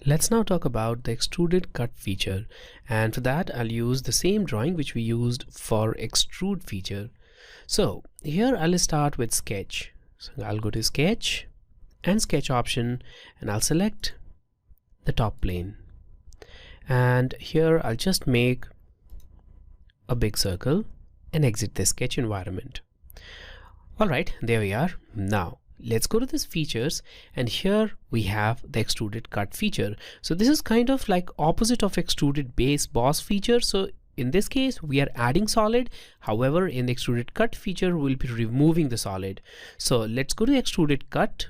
Let's now talk about the extruded cut feature, and for that I'll use the same drawing which we used for extrude feature. So here I'll start with sketch. So I'll go to sketch and sketch option and I'll select the top plane, and here I'll just make a big circle and exit the sketch environment. Alright, there we are. Now let's go to this features, and here we have the extruded cut feature. So this is kind of like opposite of extruded base boss feature. So in this case we are adding solid, however in the extruded cut feature we'll be removing the solid. So let's go to extruded cut,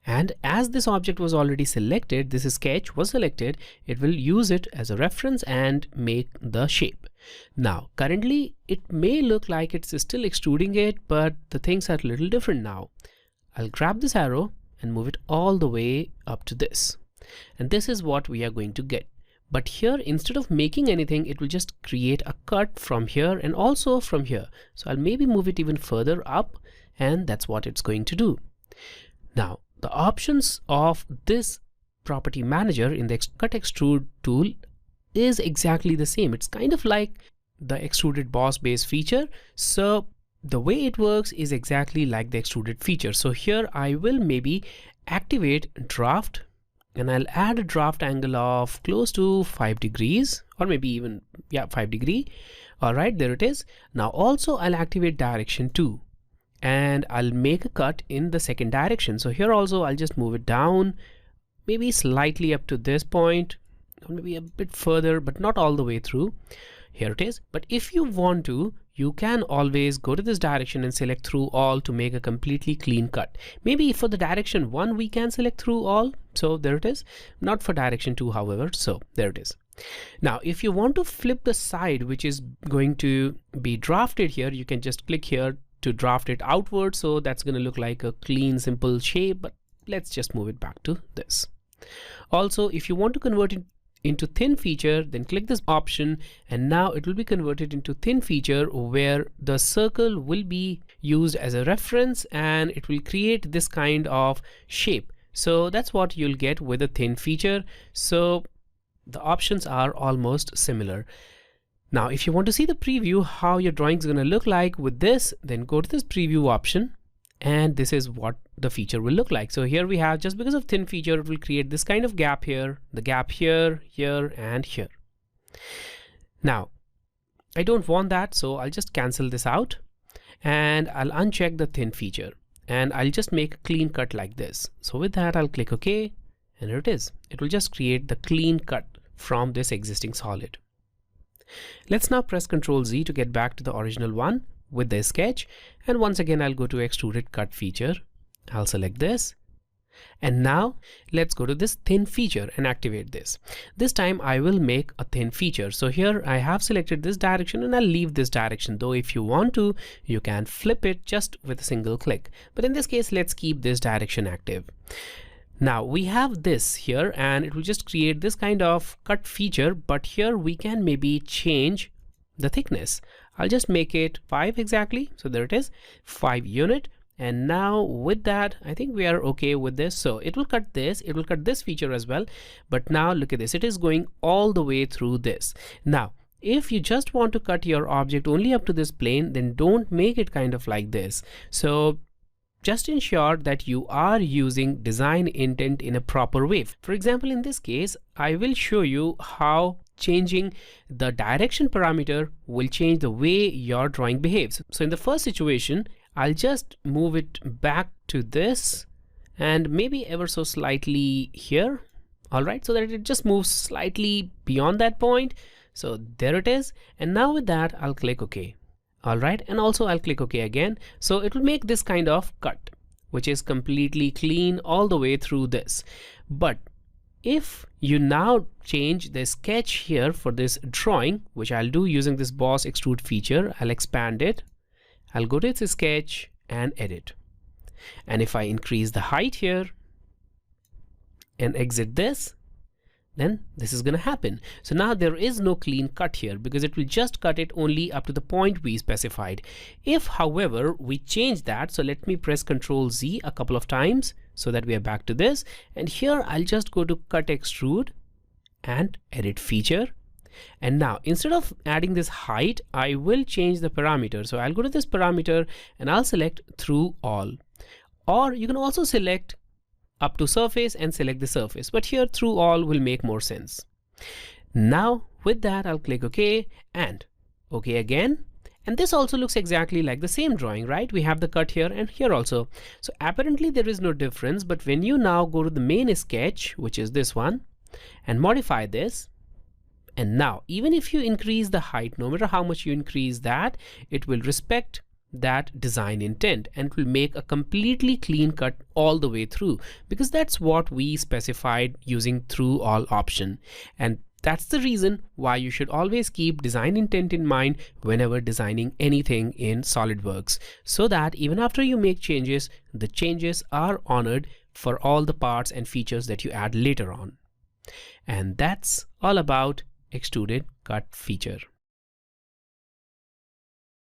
and as this object was already selected, this sketch was selected, it will use it as a reference and make the shape. Now currently it may look like it's still extruding it, but the things are a little different now. I'll grab this arrow and move it all the way up to this, and this is what we are going to get. But here, instead of making anything, it will just create a cut from here and also from here. So I'll maybe move it even further up, and that's what it's going to do. Now the options of this property manager in the cut extrude tool is exactly the same. It's kind of like the extruded boss base feature. So the way it works is exactly like the extruded feature. So here I will maybe activate draft, and I'll add a draft angle of close to 5 degrees, or maybe even 5 degree. All right, there it is. Now also I'll activate direction 2, and I'll make a cut in the second direction. So here also I'll just move it down, maybe slightly up to this point, or maybe a bit further, but not all the way through. Here it is. But if you want to, you can always go to this direction and select through all to make a completely clean cut. Maybe for the direction 1 we can select through all. So there it is. Not for direction 2, however. So there it is. Now if you want to flip the side which is going to be drafted here, you can just click here to draft it outward. So that's going to look like a clean simple shape, but let's just move it back to this. Also, if you want to convert it into thin feature, then click this option, and now it will be converted into thin feature, where the circle will be used as a reference and it will create this kind of shape. So that's what you'll get with a thin feature. So the options are almost similar. Now if you want to see the preview how your drawing is going to look like with this, then go to this preview option, and this is what the feature will look like. So here we have, just because of thin feature, it will create this kind of gap here, the gap here, here, and here. Now I don't want that, so I'll just cancel this out and I'll uncheck the thin feature, and I'll just make a clean cut like this. So with that I'll click OK, and here it is. It will just create the clean cut from this existing solid. Let's now press Ctrl Z to get back to the original one with the sketch, and once again I'll go to extruded cut feature. I'll select this, and now let's go to this thin feature and activate this. This time I will make a thin feature. So here I have selected this direction, and I'll leave this direction, though if you want to you can flip it just with a single click, but in this case let's keep this direction active. Now we have this here, and it will just create this kind of cut feature, but here we can maybe change the thickness. I'll just make it 5 exactly. So there it is, 5 unit. And now with that, I think we are okay with this. So it will cut this, it will cut this feature as well. But now look at this, it is going all the way through this. Now if you just want to cut your object only up to this plane, then don't make it kind of like this. So just ensure that you are using design intent in a proper way. For example, in this case, I will show you how changing the direction parameter will change the way your drawing behaves. So in the first situation, I'll just move it back to this, and maybe ever so slightly here. All right, so that it just moves slightly beyond that point. So there it is. And now with that, I'll click OK. All right, and also I'll click OK again. So it will make this kind of cut, which is completely clean all the way through this. But if you now change the sketch here for this drawing, which I'll do using this boss extrude feature, I'll expand it. I'll go to its sketch and edit. And if I increase the height here and exit this, then this is going to happen. So now there is no clean cut here because it will just cut it only up to the point we specified. If, however, we change that, so let me press Ctrl Z a couple of times so that we are back to this. And here I'll just go to Cut Extrude and Edit Feature. And now instead of adding this height, I will change the parameter. So I'll go to this parameter and I'll select Through All. Or you can also select up to surface and select the surface, but here Through All will make more sense. Now with that, I'll click OK and OK again. And this also looks exactly like the same drawing, right? We have the cut here and here also. So apparently there is no difference, but when you now go to the main sketch, which is this one, and modify this, and now even if you increase the height, no matter how much you increase that, it will respect that design intent and it will make a completely clean cut all the way through, because that's what we specified using Through All option. And that's the reason why you should always keep design intent in mind whenever designing anything in SolidWorks, so that even after you make changes, the changes are honored for all the parts and features that you add later on. And that's all about Extruded Cut feature.